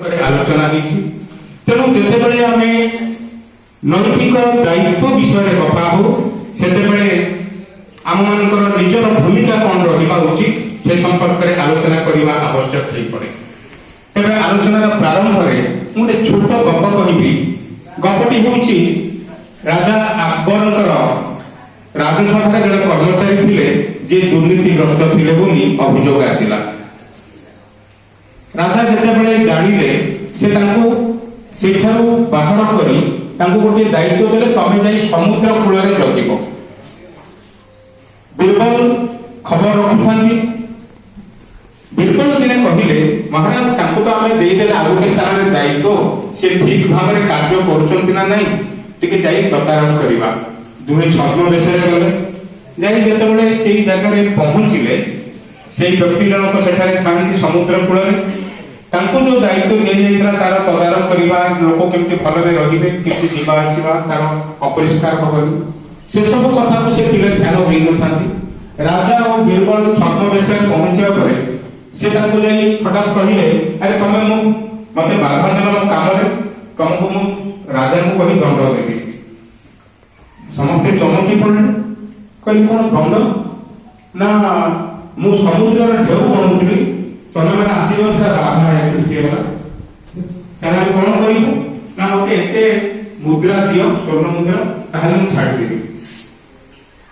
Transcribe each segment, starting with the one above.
आलोचना तेणु जिते आम नैतिक दायित्व विषय कथा हो से आम मान निजर भूमिका कौन रहा उचित से संपर्क में आलोचना करने आवश्यक हो पड़े। तेरे आलोचनार प्रारंभ में गोटे छोट गप कहि गपटी हूँ राजा अकबर राजसभा जड़े कर्मचारी थे जे दुर्नीतिग्रस्त थे अभियोग आसला। राजा जिते जानिले से बाहर करी गोटे दायित्व देले तमे जाई समुद्र कूल जगिब। बीरबल खबर रखुथांती। बीरबल दिने कहिले महाराज तांको तो आमे देई देले आगु के स्थान रे दायित्व से ठीक भाव में कार्य करूछंती ना नहीं टिके जाई तदारक करिबा। दुहे छद्म बेसरे गले जाई जेतेबेले सेही जगह रे पहुंचिले सेही व्यक्ति जनक सेठारे थांती समुद्र कूल रे तांको जो दायित्व दिया जाइतला तार तदारक करिबा लोक केमति भलरे रहिबे केमति जीवा आसीबा तार अपरिष्कार होबनी से सब कथा को से थिले ध्यान देई नथांती। राजा और बीरबल छद्म बेसरे पहुंचिबा परे से तांको जाई हठात कहिले अरे तमे मते बाधा देला मो काम रे तुमको मु राजा को कहि दंड देबी। समस्त चमकी पड़े कहि कोन दंड ना मु समुद्र रे ढेउ बनउतली तमे माने आसीबो से बाधा है सृष्टि होला ताहा कोन करिबो ना मते एते मुद्रा दियो स्वर्ण मुद्रा ताहा मु छाडी देबी।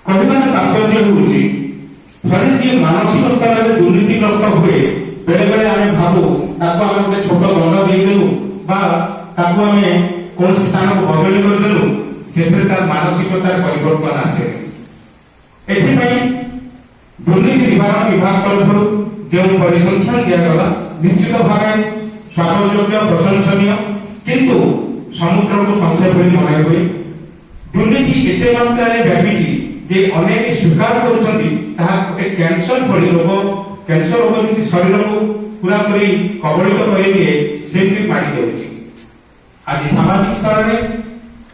कहिबार तात्पर्य होउची थरे जे मानसिक स्तर रे दुर्नीतिग्रस्त हुए बेले बेले आमे भाबू ताको आमे गोटे छोट दंड देई देलु बा ताको आमे कोन स्थान को बदली कर देलु सेथरे तार मानसिकतार परिवर्तन आसे। एथि पई दुर्नीति निवारण विभाग तरफरु जो परिसंख्यान दिया गला निश्चित भाव स्वागतयोग्य प्रशंसनीय किंतु समुद्र को संक्षेप में मनाई हुई दुर्नीति एते मात्रा रे व्यापीची जे अनेक स्वीकार करूछंती ताहा एक कैंसर भली रोग जि शरीर को पूरा करी कबलित करि दिए सेमति पाड़ी देउची। आज सामाजिक स्तर रे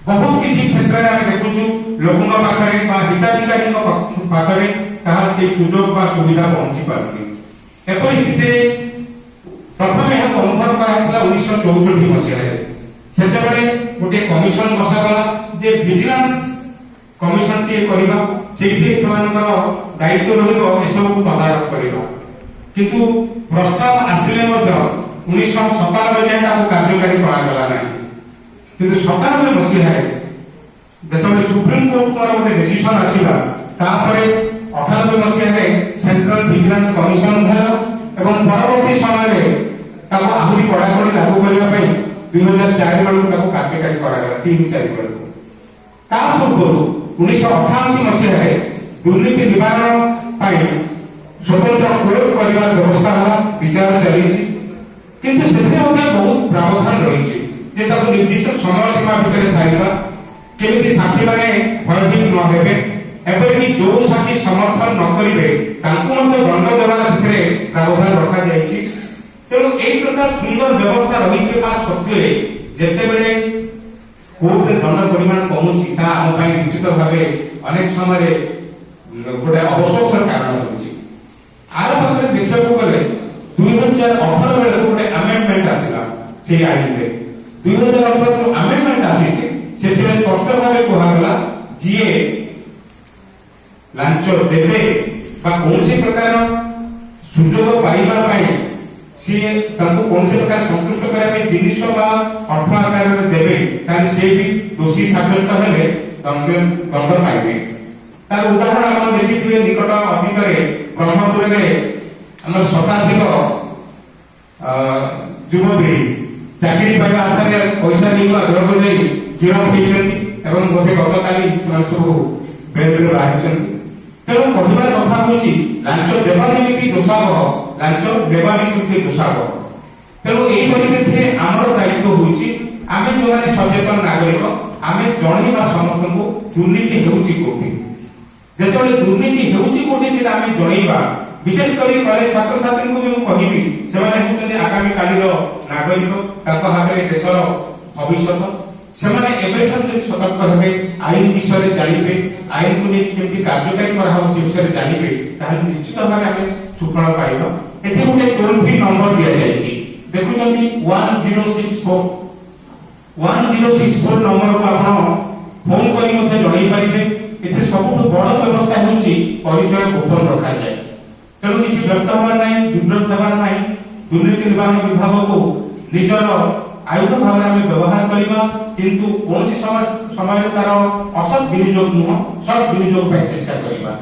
बहुत किछि क्षेत्र रे हम देखुछु लोकन पाखरे बा हिताधिकारी पाखरे ताहा से सुयोग बा सुविधा पहुंची पारती। ए परिस्थिति प्रथम यह अनुभव करा 1964 मसीहा सेतेबेले गोटे कमिशन बसागला जे विजिलेंस कमिशन ती करिबा सेठी समानकर दायित्व रहिबो एसब को तदारक करिबा किंतु प्रस्ताव आसिले मध्य 1997 जाय ताको कार्यकारी करा गला नाही किंतु 97 मसीहा जेतबेले सुप्रीम कोर्ट कर गोटे डिसीजन आसीला तापरे 98 मसीहा सेंट्रल विजिलेंस कमिशन भयो एवं परवर्ती समय रे ताको आहुरी कड़ाकड़ी लागू करबा पई 2004 बेलू ताको कार्यकारी करा गला 3-4 बेलू। ता पूर्व 1988 मसीहा रे दुर्नीति निवारण पई स्वतंत्र प्रयोग करबा व्यवस्था होला विचार चलीछि किंतु सेथे ओके बहुत प्रावधान रहिछि जे ताको निर्दिष्ट समय सीमा भितर साइबा केमिति साथी माने भयभीत न हेबे एपरिकि जो साथी समर्थन न करिवे तांको मते दंड देवार सेथे प्रावधान रखा जायछि। तेणु एई प्रकार सुंदर व्यवस्था रहिके बा सत्य जेते बेले कोर्ट रे दंड परिमाण कमुछि ता हम पई निश्चित भाबे अनेक समय रे गोटे अवशोषर कारण होछि। आर पत्र देखिबा को गले 2018 बेले गोटे अमेंडमेंट आसिला से आईन रे 2018 जो अमेंडमेंट आसी सेथे स्पष्ट भाबे कोहा गला जीए लांच देबे बा कोनसी प्रकार सुजोग पाइबा पई सी ताको कोनसी प्रकार संतुष्ट करे पे जिनिस बा अर्थ आकार में देबे तार से भी दोषी साब्यस्त हेले दंड पाइबे। तार उदाहरण हम देखिथिबे निकट अतीत रे ब्रह्मपुर रे हमर शताधिक युवपीढ़ी चाकरी पाइबा आशा रे पैसा नहीं अग्रह कर जाई गिरफ होइछन्ती एवं गोटे गतकाली सब बेल बाहिछन्ती। तेणु कहिबार कथा होछि लांच देवा जेमिति दोषाव लांच देवा भी सेमिति दोषाव। तेणु एई परिप्रेक्षी हमर दायित्व होछि आमे जो माने सचेतन नागरिक आमे जणैबा समस्त को दुर्नीति हेउछि कोठी जेतबेले दुर्नीति हेउछि कोठी से आमे जणैबा विशेष करी कॉलेज छात्र छात्री को भी मु कहिबी से माने होछन्ती आगामी कालीर नागरिक ताको हातरे देशर भविष्यत से माने एबेठार जे सतर्क हेबे आईन विषय जानिबे आईन को नहीं केमति कार्यकारी करा हो विषय जानिबे ताहा निश्चित भाबे आमे सुफल पाइबा। एठी गोटे टोल फ्री नंबर दिया जायछि ଦେଖୁଛନ୍ତି 1064 ନମ୍ବରକୁ ଆପଣ ଫୋନ କରି ମଧ୍ୟ ଜଣାଇ ପାରିବେ। ଏଥିରେ ସବୁଠୁ ବଡ଼ ବ୍ୟବସ୍ଥା ହେଉଛି ପରିଚୟ ଗୋପନ ରଖାଯାଏ। ତେଣୁ କିଛି ବ୍ୟସ୍ତ ହେବାର ନାହିଁ, ବିବ୍ରତ ହେବାର ନାହିଁ। ଦୁର୍ନୀତି ନିବାରଣ ବିଭାଗକୁ ନିଜର ଆୟୁଧ ଭାବରେ ଆମେ ବ୍ୟବହାର କରିବା, କିନ୍ତୁ କୌଣସି ସମୟରେ ତାର ଅସତ୍ ବିନିଯୋଗ ନୁହଁ, ସତ୍ ବିନିଯୋଗ ପାଇଁ ଚେଷ୍ଟା କରିବା।